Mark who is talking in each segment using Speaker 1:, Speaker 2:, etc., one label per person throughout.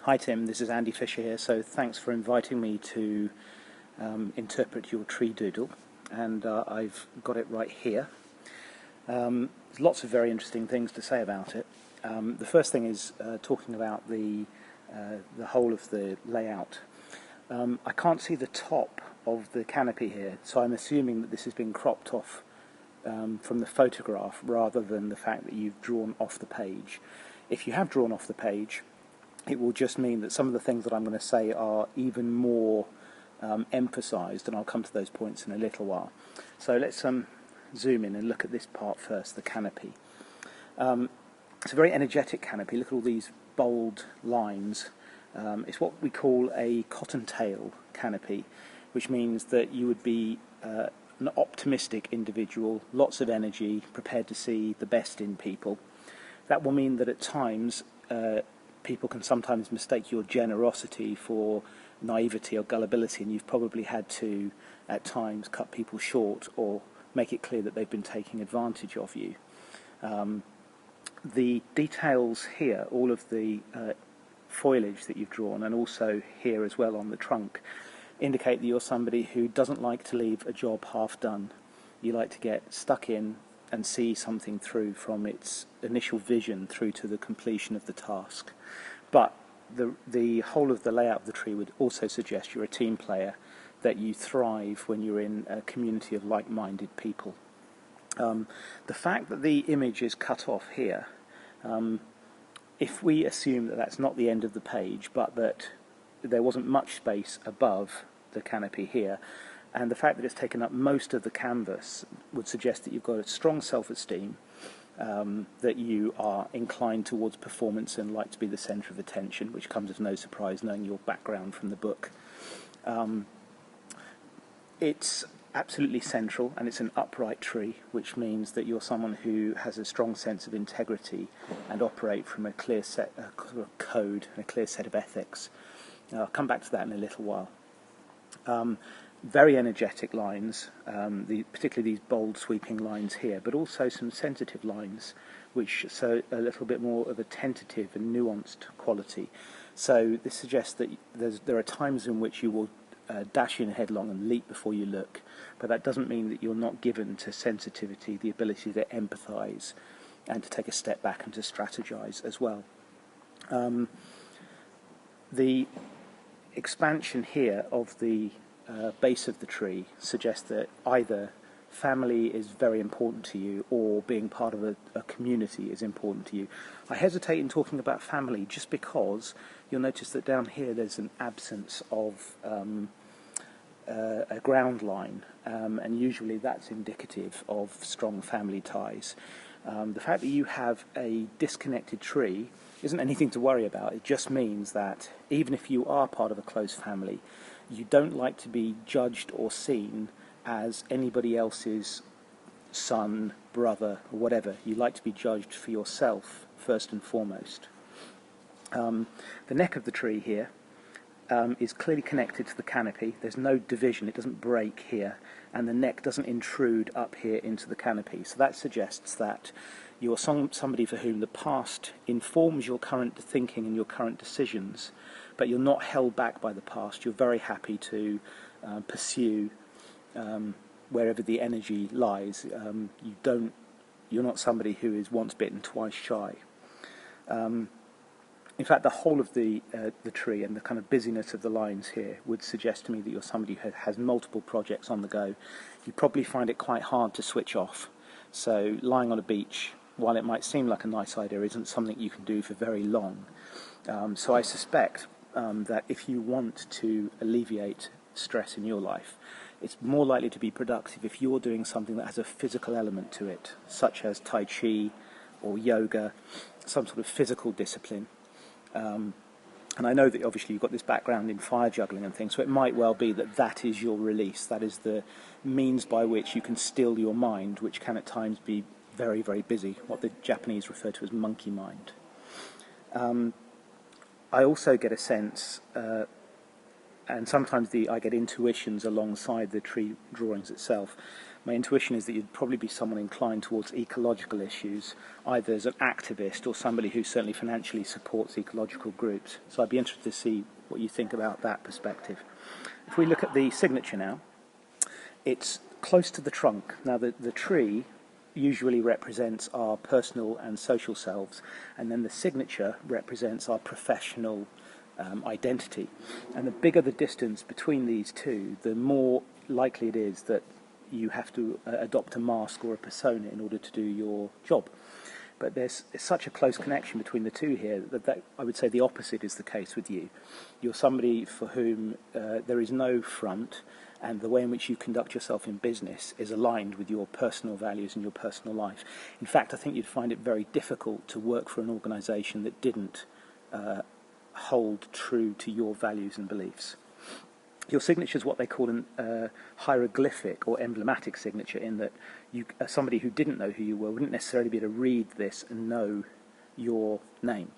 Speaker 1: Hi Tim, this is Andy Fisher here, so thanks for inviting me to interpret your tree doodle, and I've got it right here. There's lots of very interesting things to say about it. The first thing is talking about the whole of the layout. I can't see the top of the canopy here, so I'm assuming that this has been cropped off from the photograph rather than the fact that you've drawn off the page. If you have drawn off the page, it will just mean that some of the things that I'm going to say are even more emphasised, and I'll come to those points in a little while. So let's zoom in and look at this part first, the canopy. It's a very energetic canopy. Look at all these bold lines. It's what we call a cottontail canopy, which means that you would be an optimistic individual, lots of energy, prepared to see the best in people. That will mean that at times people can sometimes mistake your generosity for naivety or gullibility, and you've probably had to, at times, cut people short or make it clear that they've been taking advantage of you. The details here, all of the foliage that you've drawn, and also here as well on the trunk, indicate that you're somebody who doesn't like to leave a job half done. You like to get stuck in and see something through from its initial vision through to the completion of the task. But the whole of the layout of the tree would also suggest you're a team player, that you thrive when you're in a community of like-minded people. The fact that the image is cut off here, if we assume that that's not the end of the page, but that there wasn't much space above the canopy here, and the fact that it's taken up most of the canvas would suggest that you've got a strong self-esteem, that you are inclined towards performance and like to be the centre of attention, which comes as no surprise knowing your background from the book. It's absolutely central, and it's an upright tree, which means that you're someone who has a strong sense of integrity and operate from a clear set of code and a clear set of ethics. I'll come back to that in a little while. Very energetic lines, particularly these bold sweeping lines here, but also some sensitive lines which show a little bit more of a tentative and nuanced quality. So this suggests that there are times in which you will dash in headlong and leap before you look, but that doesn't mean that you're not given to sensitivity, the ability to empathise and to take a step back and to strategise as well. The expansion here of the base of the tree suggests that either family is very important to you or being part of a community is important to you. I hesitate in talking about family just because you'll notice that down here there's an absence of a ground line, and usually that's indicative of strong family ties. The fact that you have a disconnected tree isn't anything to worry about. It just means that even if you are part of a close family, you don't like to be judged or seen as anybody else's son, brother, or whatever. You like to be judged for yourself first and foremost. The neck of the tree here is clearly connected to the canopy. There's no division, it doesn't break here, and the neck doesn't intrude up here into the canopy. So that suggests that you're somebody for whom the past informs your current thinking and your current decisions, but you're not held back by the past. You're very happy to pursue wherever the energy lies. You're not somebody who is once bitten, twice shy. In fact, the whole of the tree and the kind of busyness of the lines here would suggest to me that you're somebody who has multiple projects on the go. You probably find it quite hard to switch off. So lying on a beach, while it might seem like a nice idea, isn't something you can do for very long. So I suspect that if you want to alleviate stress in your life, it's more likely to be productive if you're doing something that has a physical element to it, such as Tai Chi or yoga, some sort of physical discipline. And I know that obviously you've got this background in fire juggling and things, so it might well be that that is your release. That is the means by which you can still your mind, which can at times be very, very busy, what the Japanese refer to as monkey mind. I also get a sense, and sometimes I get intuitions alongside the tree drawings itself, my intuition is that you'd probably be someone inclined towards ecological issues, either as an activist or somebody who certainly financially supports ecological groups. So I'd be interested to see what you think about that perspective. If we look at the signature now, it's close to the trunk. Now the tree usually represents our personal and social selves, and then the signature represents our professional identity. And the bigger the distance between these two, the more likely it is that you have to adopt a mask or a persona in order to do your job. But there's such a close connection between the two here that I would say the opposite is the case with you. You're somebody for whom there is no front, and the way in which you conduct yourself in business is aligned with your personal values and your personal life. In fact, I think you'd find it very difficult to work for an organisation that didn't hold true to your values and beliefs. Your signature is what they call a hieroglyphic or emblematic signature, in that somebody who didn't know who you were wouldn't necessarily be able to read this and know your name.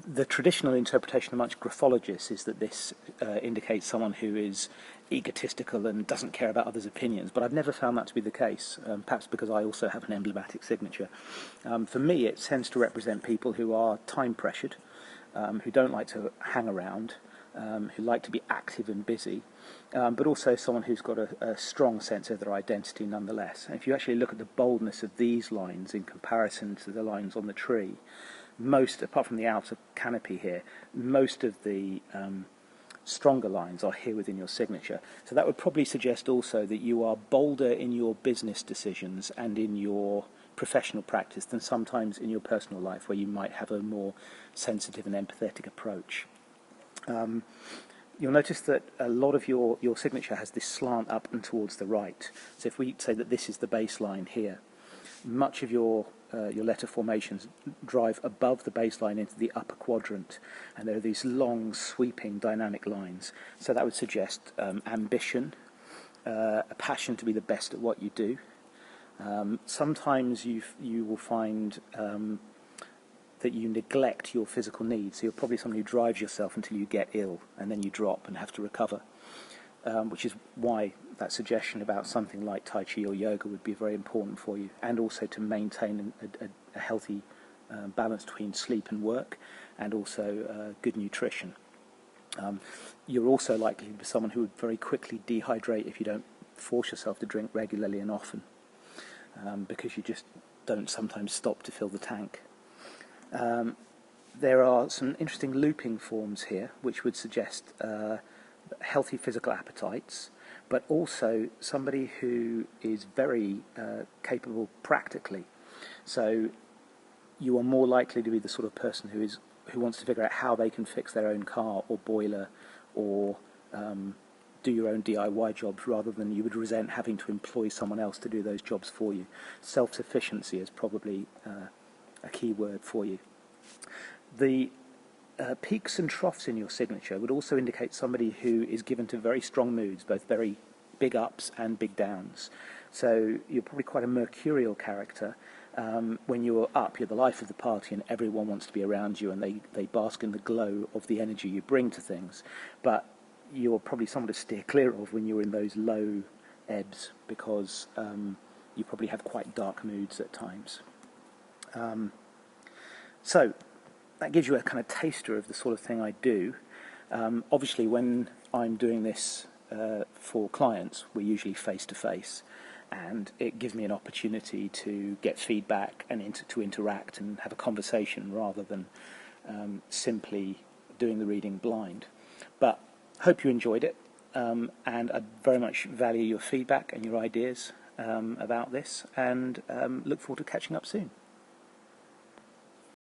Speaker 1: The traditional interpretation amongst graphologists is that this indicates someone who is egotistical and doesn't care about others' opinions, but I've never found that to be the case, perhaps because I also have an emblematic signature. For me, it tends to represent people who are time-pressured, who don't like to hang around, who like to be active and busy, but also someone who's got a strong sense of their identity nonetheless. And if you actually look at the boldness of these lines in comparison to the lines on the tree, most, apart from the outer canopy here, most of the stronger lines are here within your signature. So that would probably suggest also that you are bolder in your business decisions and in your professional practice than sometimes in your personal life, where you might have a more sensitive and empathetic approach. You'll notice that a lot of your signature has this slant up and towards the right. So if we say that this is the baseline here, much of your letter formations drive above the baseline into the upper quadrant, and there are these long, sweeping, dynamic lines. So that would suggest ambition, a passion to be the best at what you do. Sometimes you will find that you neglect your physical needs. So you're probably someone who drives yourself until you get ill, and then you drop and have to recover, which is why that suggestion about something like Tai Chi or yoga would be very important for you, and also to maintain a healthy balance between sleep and work, and also good nutrition. You're also likely to be someone who would very quickly dehydrate if you don't force yourself to drink regularly and often, because you just don't sometimes stop to fill the tank. There are some interesting looping forms here, which would suggest healthy physical appetites, but also somebody who is very capable practically. So you are more likely to be the sort of person who wants to figure out how they can fix their own car or boiler, or do your own DIY jobs, rather than you would resent having to employ someone else to do those jobs for you. Self-sufficiency is probably a key word for you. The peaks and troughs in your signature would also indicate somebody who is given to very strong moods, both very big ups and big downs. So you're probably quite a mercurial character. When you're up, you're the life of the party and everyone wants to be around you, and they bask in the glow of the energy you bring to things. But you're probably someone to steer clear of when you're in those low ebbs, because you probably have quite dark moods at times. So that gives you a kind of taster of the sort of thing I do. Obviously, when I'm doing this for clients, we're usually face-to-face, and it gives me an opportunity to get feedback and to interact and have a conversation, rather than simply doing the reading blind. But hope you enjoyed it, and I very much value your feedback and your ideas about this, and look forward to catching up soon.